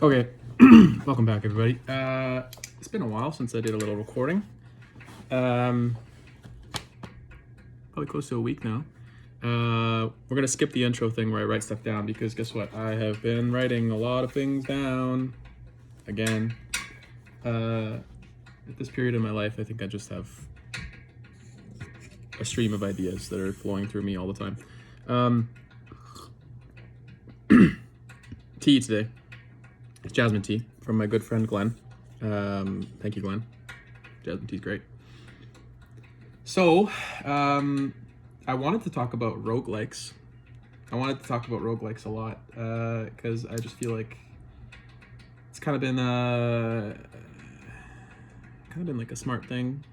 Okay, welcome back, everybody. It's been a while since I did a little recording. Probably close to a week now. We're gonna skip the intro thing where I write stuff down because guess what? I have been writing a lot of things down again. At this period in my life, I think I just have a stream of ideas that are flowing through me all the time. Tea today. It's jasmine tea from my good friend Glenn. Thank you, Glenn. Jasmine tea's great. So, I wanted to talk about roguelikes. I wanted to talk about roguelikes a lot because I just feel like it's kind of been like a smart thing.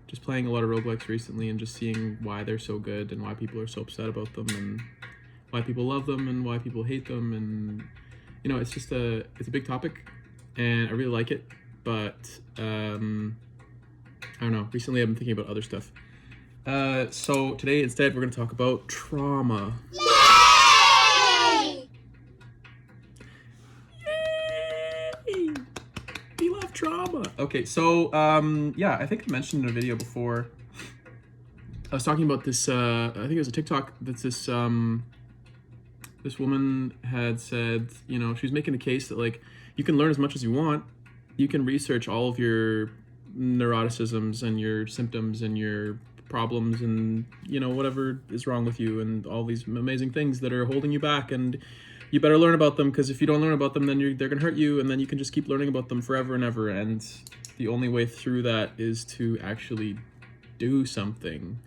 Just playing a lot of roguelikes recently and just seeing why they're so good and why people are so upset about them and why people love them and why people hate them, and you know, it's a big topic and I really like it, but I don't know, recently I've been thinking about other stuff. So today instead we're going to talk about trauma. Yay! Yay! We love trauma. Okay, so yeah, I think I mentioned in a video before, I was talking about this, I think it was a TikTok that's this woman had said, you know, she was making a case that like you can learn as much as you want, you can research all of your neuroticisms and your symptoms and your problems and, you know, whatever is wrong with you and all these amazing things that are holding you back, and you better learn about them, because if you don't learn about them, then they're gonna hurt you, and then you can just keep learning about them forever and ever, and the only way through that is to actually do something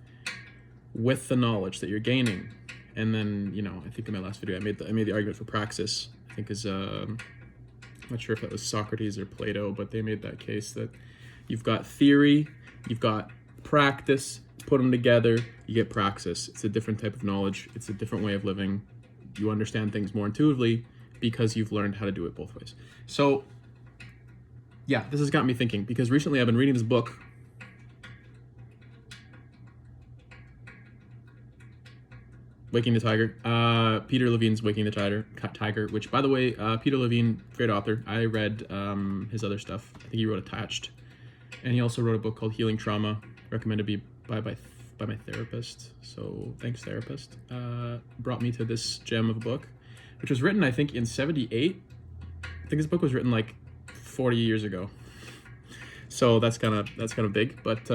with the knowledge that you're gaining. And then, you know, I think in my last video I made the argument for praxis. I think is I'm not sure if that was Socrates or Plato, but they made that case that you've got theory, you've got practice, put them together, you get praxis. It's a different type of knowledge, it's a different way of living. You understand things more intuitively because you've learned how to do it both ways. So yeah, this has got me thinking, because recently I've been reading this book. Waking the Tiger. Peter Levine's Waking the Tiger, which, by the way, Peter Levine, great author. I read his other stuff. I think he wrote Attached. And he also wrote a book called Healing Trauma, recommended by my therapist. So thanks, therapist. Brought me to this gem of a book, which was written, I think, in 1978. I think this book was written like 40 years ago. So that's kind of big. But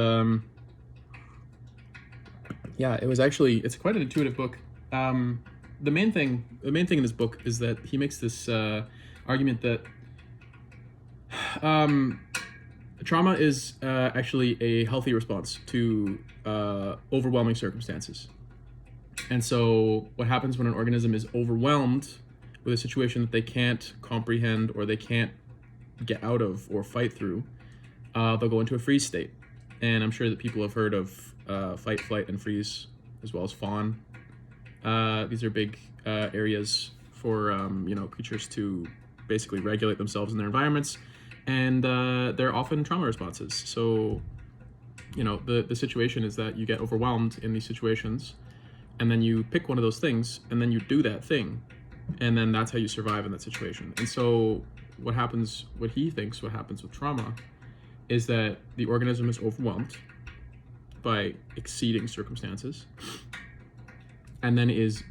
yeah, it's quite an intuitive book. The main thing in this book is that he makes this argument that trauma is actually a healthy response to overwhelming circumstances. And so what happens when an organism is overwhelmed with a situation that they can't comprehend or they can't get out of or fight through, they'll go into a freeze state. And I'm sure that people have heard of fight, flight, and freeze, as well as fawn. These are big areas for you know, creatures to basically regulate themselves in their environments, and they're often trauma responses. So, you know, the situation is that you get overwhelmed in these situations, and then you pick one of those things, and then you do that thing, and then that's how you survive in that situation. And so what happens with trauma is that the organism is overwhelmed by exceeding circumstances, and then is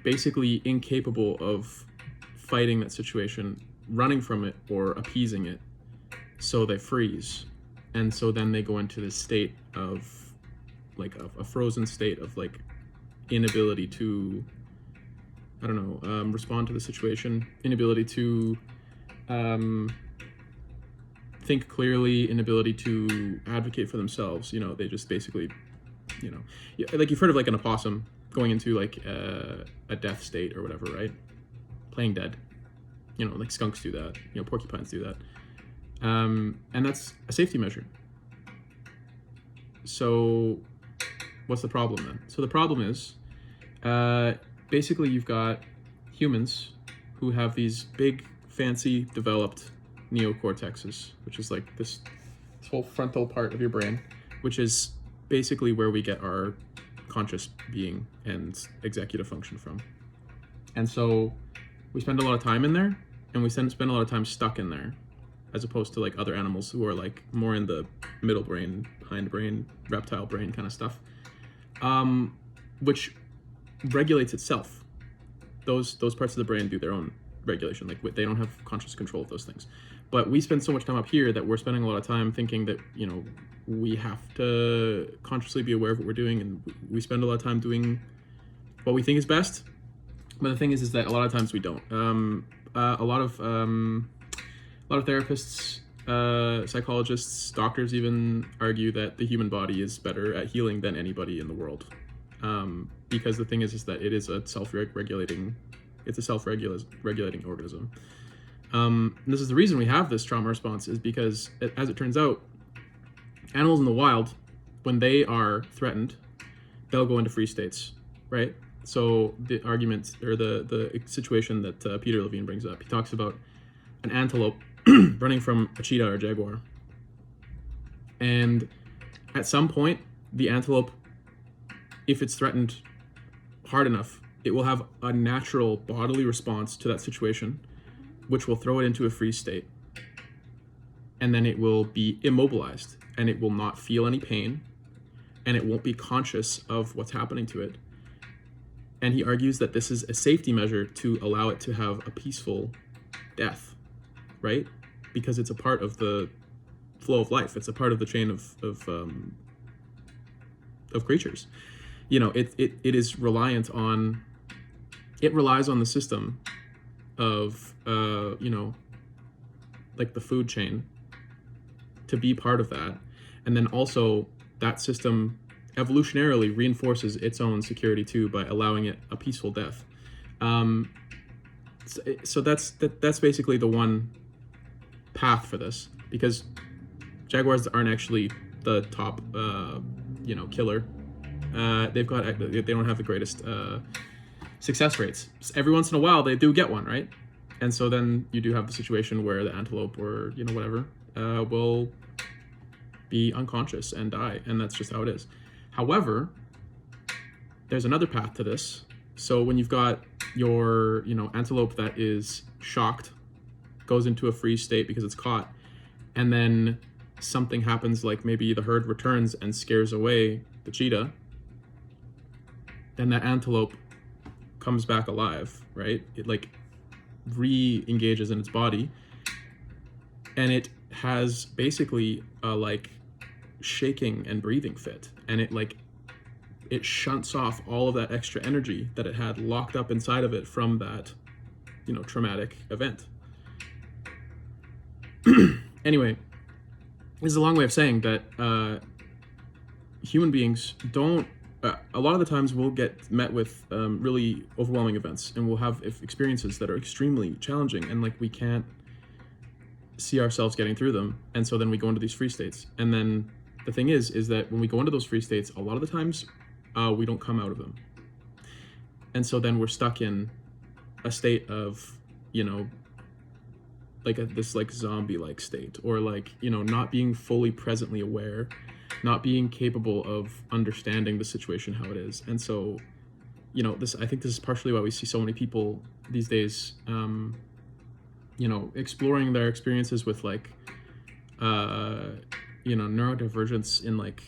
basically incapable of fighting that situation, running from it, or appeasing it. So they freeze. And so then they go into this state of like a frozen state of like inability to, I don't know, respond to the situation, inability to think clearly, inability to advocate for themselves. You know, they just basically, you know, like you've heard of like an opossum going into like a death state or whatever, right? Playing dead. You know, like skunks do that. You know, porcupines do that. And that's a safety measure. So what's the problem then? So the problem is basically you've got humans who have these big, fancy, developed neocortexes, which is like this whole frontal part of your brain, which is basically where we get our conscious being and executive function from. And so we spend a lot of time in there, and we spend a lot of time stuck in there, as opposed to like other animals who are like more in the middle brain, hindbrain, reptile brain kind of stuff, which regulates itself. Those parts of the brain do their own regulation. Like they don't have conscious control of those things. But we spend so much time up here that we're spending a lot of time thinking that, you know, we have to consciously be aware of what we're doing, and we spend a lot of time doing what we think is best. But the thing is that a lot of times we don't. A lot of therapists, psychologists, doctors even argue that the human body is better at healing than anybody in the world, because the thing is that it is a self-regulating organism. And this is the reason we have this trauma response, is because, as it turns out, animals in the wild, when they are threatened, they'll go into freeze states, right? So the argument, or the situation that Peter Levine brings up, he talks about an antelope running from a cheetah or jaguar. And at some point, the antelope, if it's threatened hard enough, it will have a natural bodily response to that situation, which will throw it into a freeze state. And then it will be immobilized, and it will not feel any pain, and it won't be conscious of what's happening to it. And he argues that this is a safety measure to allow it to have a peaceful death, right? Because it's a part of the flow of life. It's a part of the chain of creatures. You know, it relies on the system of, you know, like the food chain to be part of that. And then also that system evolutionarily reinforces its own security too by allowing it a peaceful death. So that's basically the one path for this, because jaguars aren't actually the top, you know, killer. They don't have the greatest success rates. Every once in a while they do get one, right? And so then you do have the situation where the antelope, or, you know, whatever, will be unconscious and die, and that's just how it is. However, there's another path to this. So when you've got your, you know, antelope that is shocked, goes into a freeze state because it's caught, and then something happens, like maybe the herd returns and scares away the cheetah, then that antelope comes back alive, right? It like re-engages in its body, and it has basically a like shaking and breathing fit, and it shunts off all of that extra energy that it had locked up inside of it from that, you know, traumatic event. Anyway, this is a long way of saying that human beings don't, a lot of the times we'll get met with really overwhelming events, and we'll have experiences that are extremely challenging, and like we can't see ourselves getting through them, and so then we go into these free states. And then the thing is that when we go into those free states, a lot of the times we don't come out of them, and so then we're stuck in a state of, you know, like this like zombie like state, or like, you know, not being fully presently aware, not being capable of understanding the situation how it is. And so, you know, I think this is partially why we see so many people these days, you know, exploring their experiences with like, you know, neurodivergence in like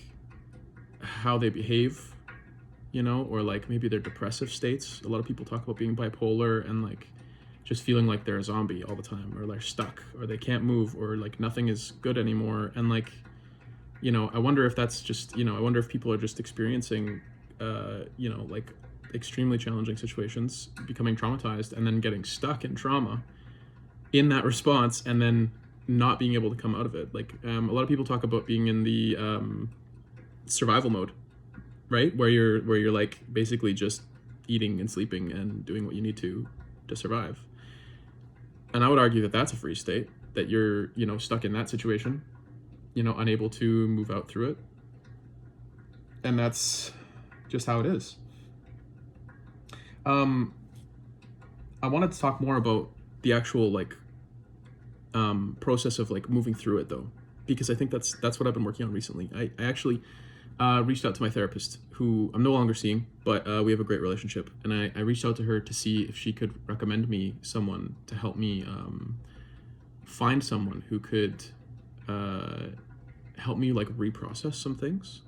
how they behave, you know, or like maybe their depressive states. A lot of people talk about being bipolar and like just feeling like they're a zombie all the time, or they're stuck, or they can't move, or like nothing is good anymore. And like, you know, I wonder if that's just, you know, I wonder if people are just experiencing, you know, like extremely challenging situations, becoming traumatized, and then getting stuck in trauma in that response, and then not being able to come out of it. Like a lot of people talk about being in the survival mode, right? Where you're like basically just eating and sleeping and doing what you need to survive. And I would argue that that's a free state, that you're, you know, stuck in that situation, you know, unable to move out through it. And that's just how it is. I wanted to talk more about the actual like process of like moving through it though, because I think that's what I've been working on recently. I actually reached out to my therapist, who I'm no longer seeing, but we have a great relationship. And I reached out to her to see if she could recommend me someone to help me find someone who could help me like reprocess some things.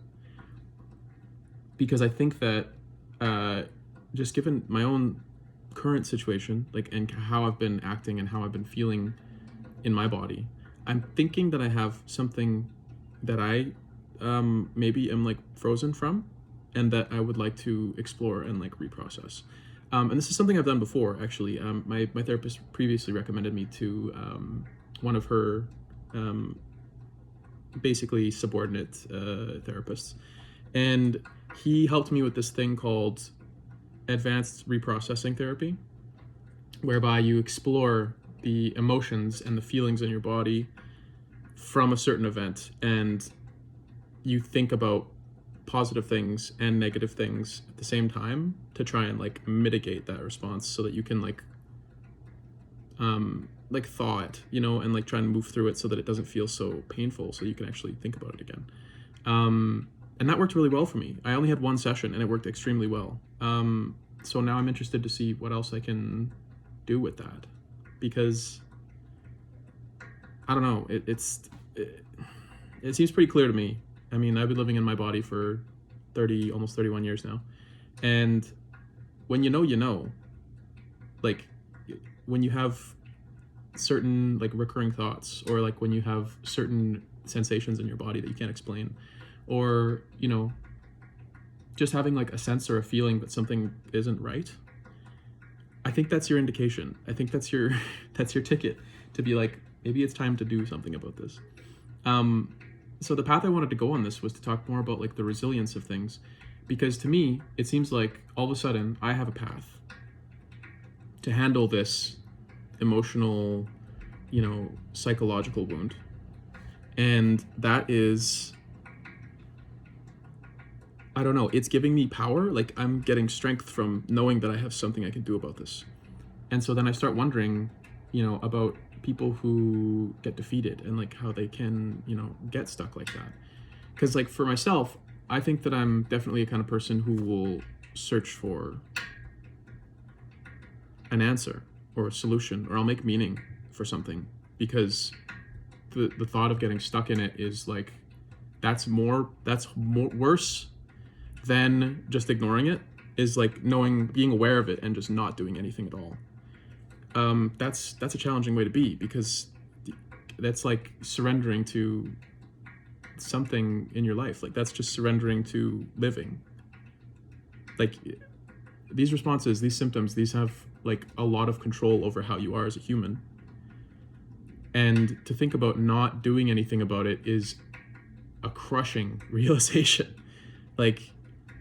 Because I think that just given my own current situation, like, and how I've been acting and how I've been feeling in my body, I'm thinking that I have something that I maybe am like frozen from, and that I would like to explore and like reprocess. And this is something I've done before, actually. My therapist previously recommended me to one of her basically subordinate therapists, and he helped me with this thing called advanced reprocessing therapy, whereby you explore the emotions and the feelings in your body from a certain event, and you think about positive things and negative things at the same time to try and like mitigate that response, so that you can like thaw it, you know, and like try and move through it so that it doesn't feel so painful, so you can actually think about it again. And that worked really well for me. I only had one session and it worked extremely well. So now I'm interested to see what else I can do with that, because I don't know, it seems pretty clear to me. I mean, I've been living in my body for almost 31 years now. And when you know, like when you have certain like recurring thoughts, or like when you have certain sensations in your body that you can't explain, or, you know, just having like a sense or a feeling that something isn't right, I think that's your indication. I think that's your ticket to be like, maybe it's time to do something about this. So the path I wanted to go on this was to talk more about like the resilience of things, because to me it seems like all of a sudden I have a path to handle this emotional, you know, psychological wound, and that is, I don't know, it's giving me power. Like I'm getting strength from knowing that I have something I can do about this. And so then I start wondering, you know, about people who get defeated and like how they can, you know, get stuck like that. Because like for myself, I think that I'm definitely a kind of person who will search for an answer or a solution, or I'll make meaning for something, because the thought of getting stuck in it is like, that's more worse than just ignoring it, is like being aware of it and just not doing anything at all. That's a challenging way to be, because that's like surrendering to something in your life. Like that's just surrendering to living. Like these responses, these symptoms, these have like a lot of control over how you are as a human. And to think about not doing anything about it is a crushing realization. Like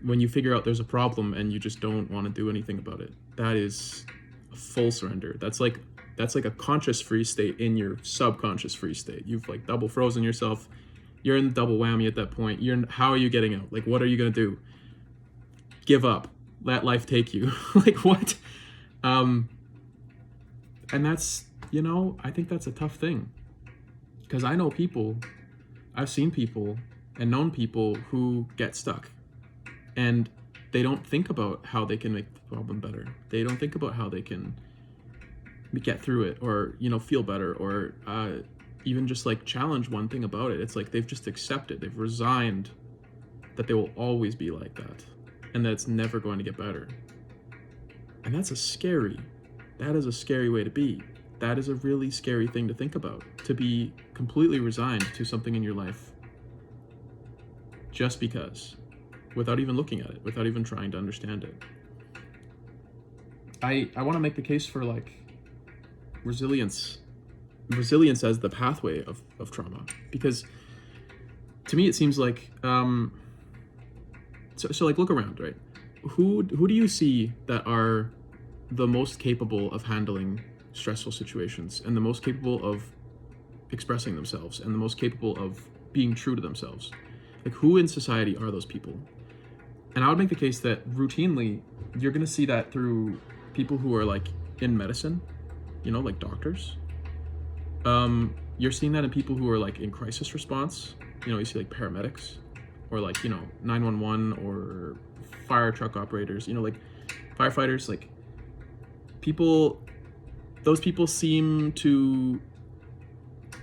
when you figure out there's a problem and you just don't want to do anything about it, that is a full surrender. That's like a conscious freeze state in your subconscious freeze state. You've like double frozen yourself. You're in the double whammy at that point. How are you getting out? Like, what are you gonna do? Give up. Let life take you. Like what? And that's, you know, I think that's a tough thing, because I know people, I've seen people and known people who get stuck, and they don't think about how they can make the problem better. They don't think about how they can get through it, or, you know, feel better, or even just like challenge one thing about it. It's like they've just accepted, they've resigned that they will always be like that, and that it's never going to get better. And that is a scary way to be. That is a really scary thing to think about, to be completely resigned to something in your life just because, without even looking at it, without even trying to understand it. I want to make the case for like resilience as the pathway of trauma, because to me it seems like so like look around, right? Who do you see that are the most capable of handling stressful situations, and the most capable of expressing themselves, and the most capable of being true to themselves? Like, who in society are those people? And I would make the case that routinely you're going to see that through people who are like in medicine, you know, like doctors. You're seeing that in people who are like in crisis response. You know, you see like paramedics, or like, 911 or fire truck operators, like firefighters, like those people seem to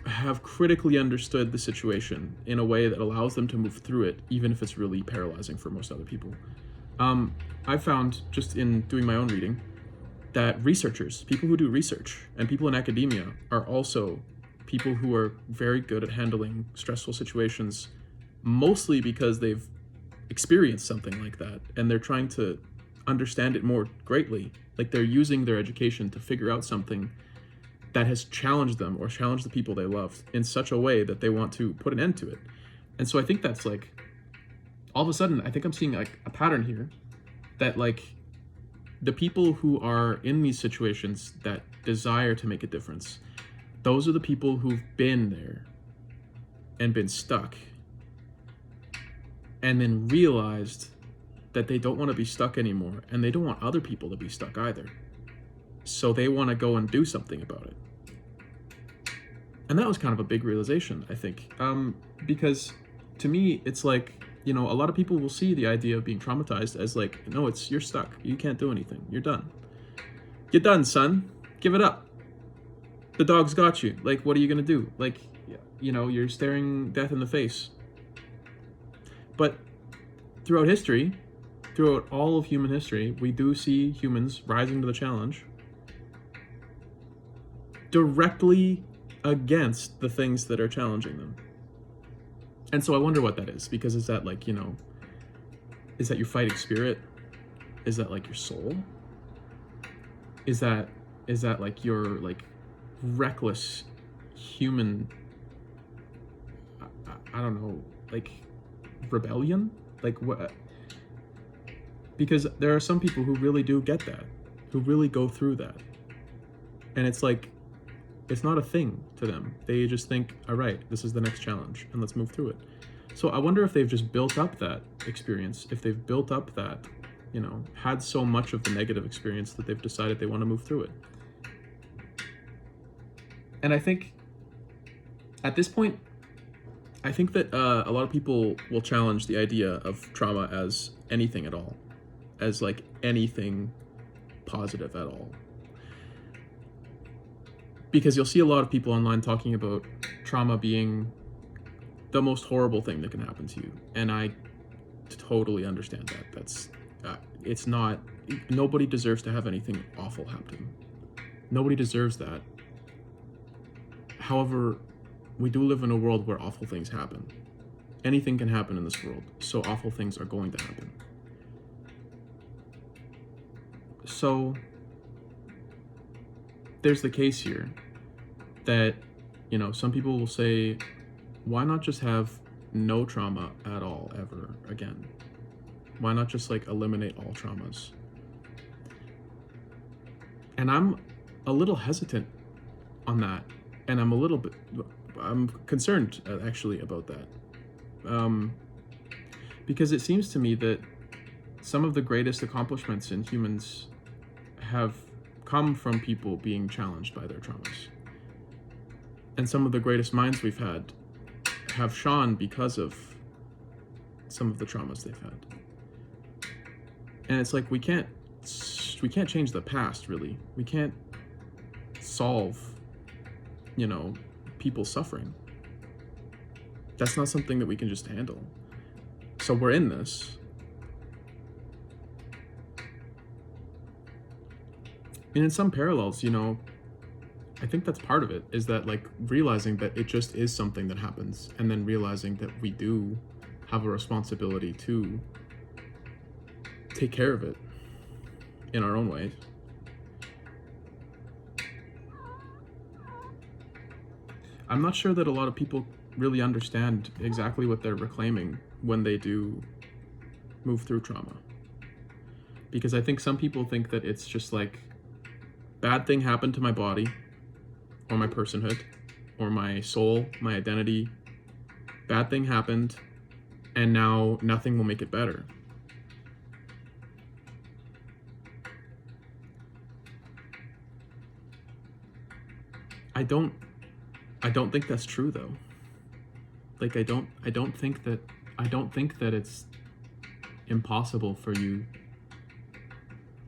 have critically understood the situation in a way that allows them to move through it, even if it's really paralyzing for most other people. I found, just in doing my own reading, that researchers, people who do research, and people in academia are also people who are very good at handling stressful situations, mostly because they've experienced something like that, and they're trying to understand it more greatly. Like, they're using their education to figure out something that has challenged them or challenged the people they loved in such a way that they want to put an end to it. And so I think that's like, all of a sudden, I think I'm seeing like a pattern here that like the people who are in these situations that desire to make a difference, those are the people who've been there and been stuck and then realized that they don't want to be stuck anymore, and they don't want other people to be stuck either. So they want to go and do something about it. And that was kind of a big realization, I think, because to me, it's like, a lot of people will see the idea of being traumatized as like, no, you're stuck. You can't do anything. You're done. You're done, son. Give it up. The dog's got you. Like, what are you going to do? Like, you're staring death in the face. But throughout history, throughout all of human history, we do see humans rising to the challenge directly against the things that are challenging them. And so I wonder what that is, because is that like, is that your fighting spirit? Is that like your soul? Is that like your like reckless human, I don't know, like rebellion? Like what? Because there are some people who really do get that, who really go through that. And it's like, it's not a thing to them. They just think, all right, this is the next challenge and let's move through it. So I wonder if they've just built up that experience, if they've built up that, had so much of the negative experience that they've decided they want to move through it. And I think at this point, I think that a lot of people will challenge the idea of trauma as anything at all, as like anything positive at all. Because you'll see a lot of people online talking about trauma being the most horrible thing that can happen to you. And I totally understand that. That's, it's not, nobody deserves to have anything awful happen. Nobody deserves that. However, we do live in a world where awful things happen. Anything can happen in this world, so awful things are going to happen. So there's the case here that, some people will say, why not just have no trauma at all ever again? Why not just like eliminate all traumas? And I'm a little hesitant on that. And I'm concerned actually about that. Because it seems to me that some of the greatest accomplishments in humans have come from people being challenged by their traumas. And some of the greatest minds we've had have shone because of some of the traumas they've had. And it's like, we can't change the past, really. We can't solve, people suffering. That's not something that we can just handle. So we're in this. And in some parallels, I think that's part of it, is that like realizing that it just is something that happens, and then realizing that we do have a responsibility to take care of it in our own ways. I'm not sure that a lot of people really understand exactly what they're reclaiming when they do move through trauma. Because I think some people think that it's just like, bad thing happened to my body, or my personhood, or my soul, my identity. Bad thing happened, and now nothing will make it better. I don't think that's true though. Like I don't think that I don't think that it's impossible for you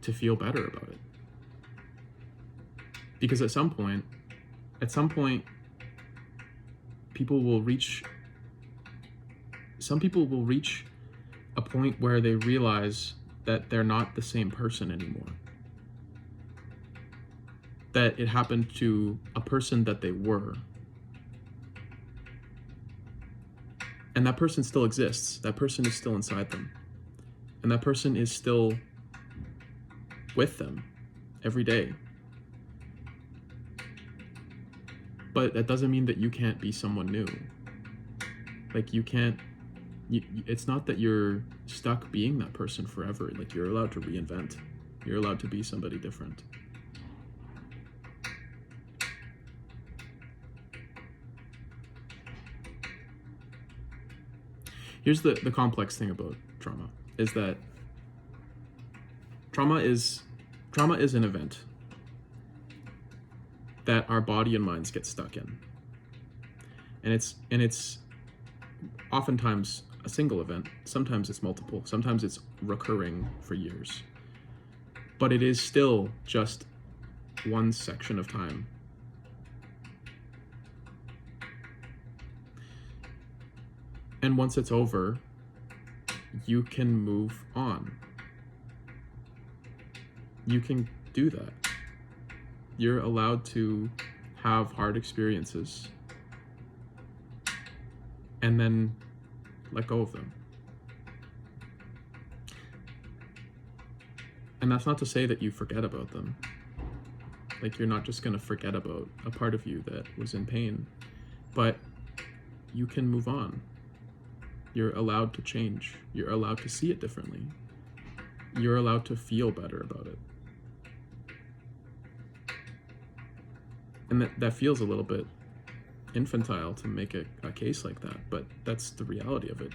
to feel better about it. Because at some point, some people will reach a point where they realize that they're not the same person anymore. That it happened to a person that they were. And that person still exists. That person is still inside them. And that person is still with them every day. But that doesn't mean that you can't be someone new. Like it's not that you're stuck being that person forever. Like, you're allowed to reinvent. You're allowed to be somebody different. Here's the complex thing about trauma, is that trauma is an event that our body and minds get stuck in. And it's oftentimes a single event. Sometimes it's multiple. Sometimes it's recurring for years. But it is still just one section of time. And once it's over, you can move on. You can do that. You're allowed to have hard experiences and then let go of them. And that's not to say that you forget about them. Like, you're not just going to forget about a part of you that was in pain, but you can move on. You're allowed to change. You're allowed to see it differently. You're allowed to feel better about it. And that feels a little bit infantile to make a case like that, but that's the reality of it,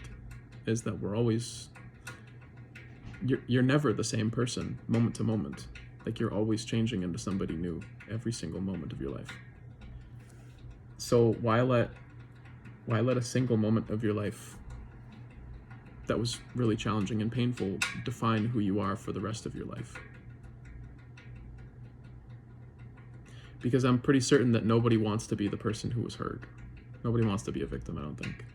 is that we're always, you're never the same person moment to moment. Like, you're always changing into somebody new every single moment of your life. So why let a single moment of your life that was really challenging and painful define who you are for the rest of your life? Because I'm pretty certain that nobody wants to be the person who was hurt. Nobody wants to be a victim, I don't think.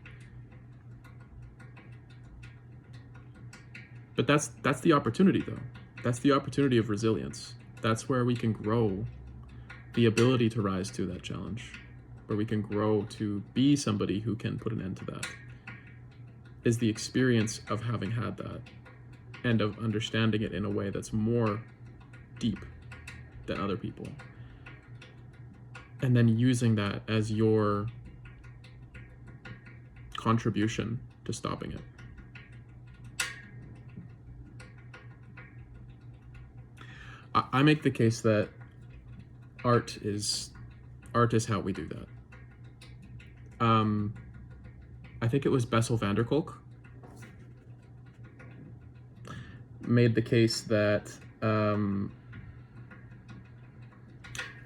But that's the opportunity, though. That's the opportunity of resilience. That's where we can grow the ability to rise to that challenge, where we can grow to be somebody who can put an end to that, is the experience of having had that and of understanding it in a way that's more deep than other people. And then using that as your contribution to stopping it. I make the case that art is how we do that. I think it was Bessel van der Kolk made the case that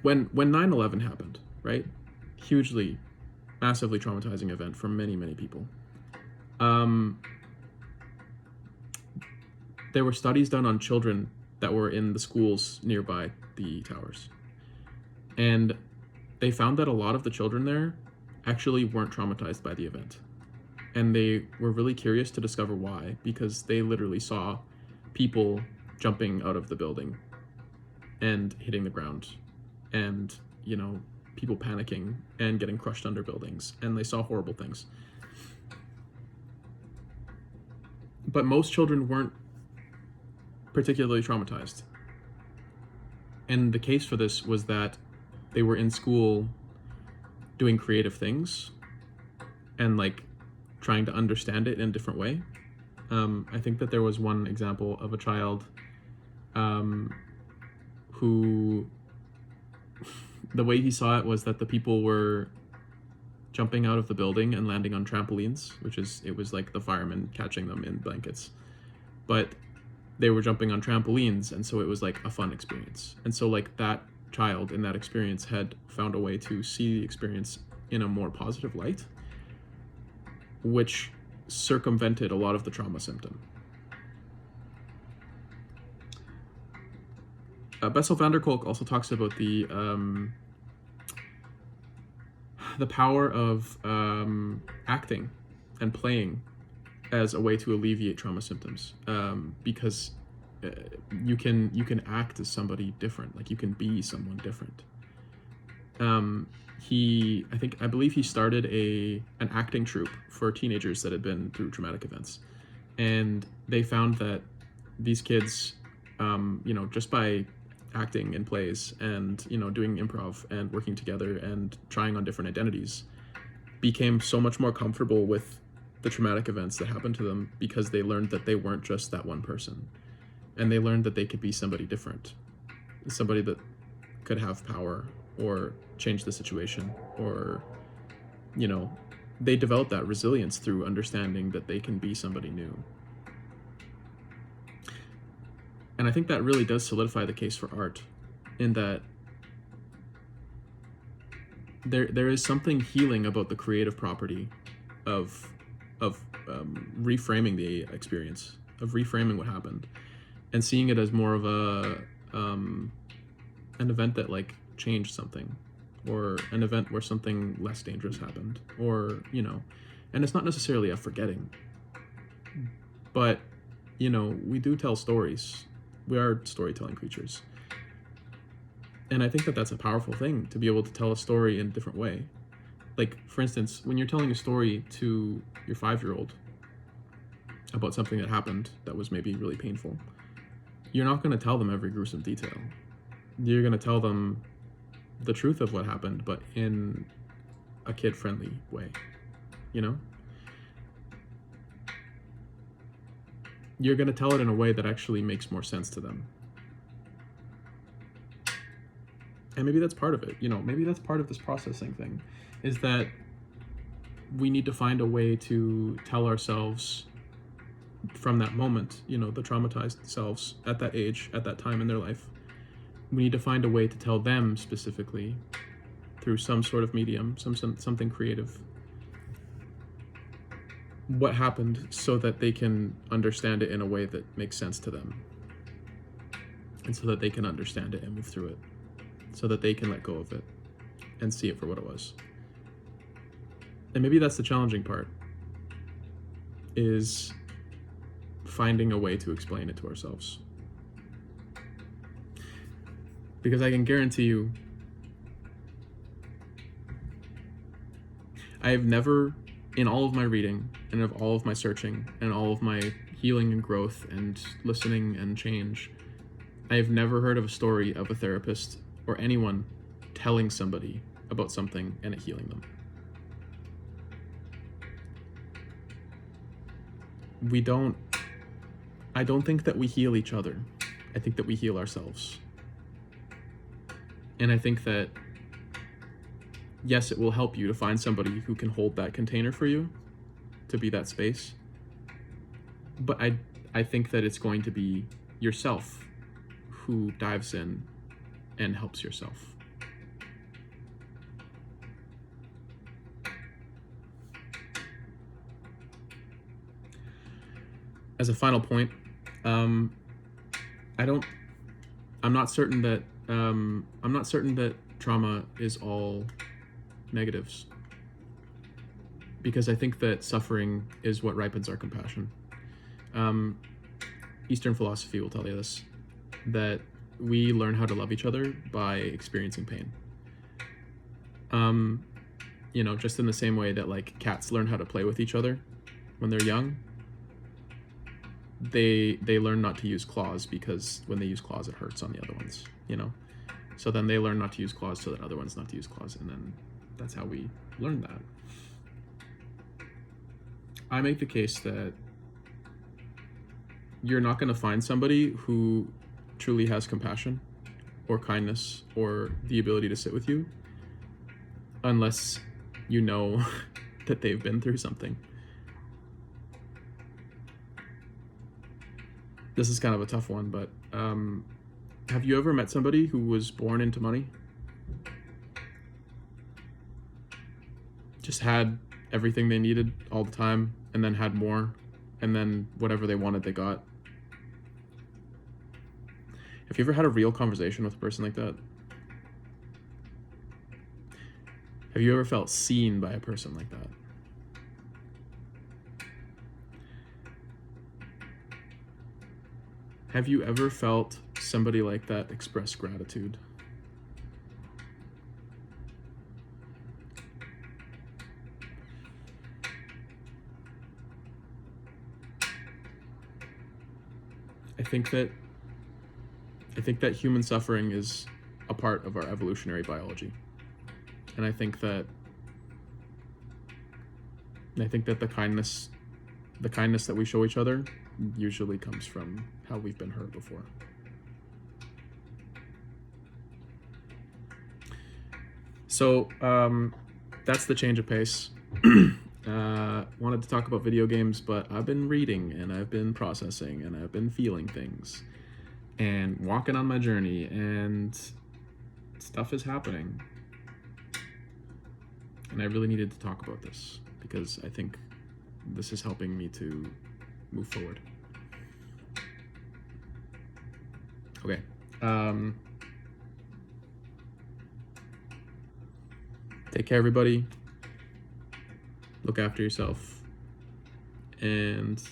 when 9/11 happened, right? Hugely, massively traumatizing event for many, many people. There were studies done on children that were in the schools nearby the towers. And they found that a lot of the children there actually weren't traumatized by the event. And they were really curious to discover why, because they literally saw people jumping out of the building and hitting the ground, and, you know, people panicking and getting crushed under buildings, and they saw horrible things. But most children weren't particularly traumatized. And the case for this was that they were in school doing creative things and, like, trying to understand it in a different way. I think that there was one example of a child who, the way he saw it was that the people were jumping out of the building and landing on trampolines, it was like the firemen catching them in blankets. But they were jumping on trampolines, and so it was like a fun experience. And so, like, that child in that experience had found a way to see the experience in a more positive light, which circumvented a lot of the trauma symptom. Bessel van der Kolk also talks about the power of acting and playing as a way to alleviate trauma symptoms, because you can act as somebody different, like you can be someone different. I believe he started an acting troupe for teenagers that had been through traumatic events, and they found that these kids, just by acting in plays and doing improv and working together and trying on different identities, became so much more comfortable with the traumatic events that happened to them, because they learned that they weren't just that one person, and they learned that they could be somebody different, somebody that could have power or change the situation, or they developed that resilience through understanding that they can be somebody new. And I think that really does solidify the case for art, in that there is something healing about the creative property of reframing the experience, of reframing what happened, and seeing it as more of an event that like changed something, or an event where something less dangerous happened, or and it's not necessarily a forgetting, but we do tell stories. We are storytelling creatures. And I think that that's a powerful thing, to be able to tell a story in a different way. Like, for instance, when you're telling a story to your 5-year-old about something that happened that was maybe really painful, you're not going to tell them every gruesome detail. You're going to tell them the truth of what happened, but in a kid-friendly way, You're going to tell it in a way that actually makes more sense to them. And maybe that's part of it, maybe that's part of this processing thing, is that we need to find a way to tell ourselves from that moment, the traumatized selves at that age, at that time in their life. We need to find a way to tell them specifically through some sort of medium, something creative, what happened, so that they can understand it in a way that makes sense to them, and so that they can understand it and move through it, so that they can let go of it and see it for what it was. And maybe that's the challenging part, is finding a way to explain it to ourselves. Because I can guarantee you, I have never, in all of my reading and of all of my searching and all of my healing and growth and listening and change, I have never heard of a story of a therapist or anyone telling somebody about something and it healing them. I don't think that we heal each other. I think that we heal ourselves. And I think that, yes, it will help you to find somebody who can hold that container for you, to be that space. But I think that it's going to be yourself who dives in and helps yourself. As a final point, I'm not certain that trauma is all negatives, because I think that suffering is what ripens our compassion. Eastern philosophy will tell you this, that we learn how to love each other by experiencing pain. Just in the same way that like cats learn how to play with each other when they're young, they learn not to use claws, because when they use claws it hurts on the other ones, so then they learn not to use claws so that other ones not to use claws, and then that's how we learn that. I make the case that you're not going to find somebody who truly has compassion or kindness or the ability to sit with you unless you know that they've been through something. This is kind of a tough one, but have you ever met somebody who was born into money? Just had everything they needed all the time and then had more, and then whatever they wanted they got. Have you ever had a real conversation with a person like that? Have you ever felt seen by a person like that? Have you ever felt somebody like that express gratitude? I think that human suffering is a part of our evolutionary biology. And I think that the kindness that we show each other usually comes from how we've been hurt before. So that's the change of pace. Wanted to talk about video games, but I've been reading and I've been processing and I've been feeling things and walking on my journey, and stuff is happening. And I really needed to talk about this because I think this is helping me to move forward. Okay. Take care, everybody. Look after yourself. And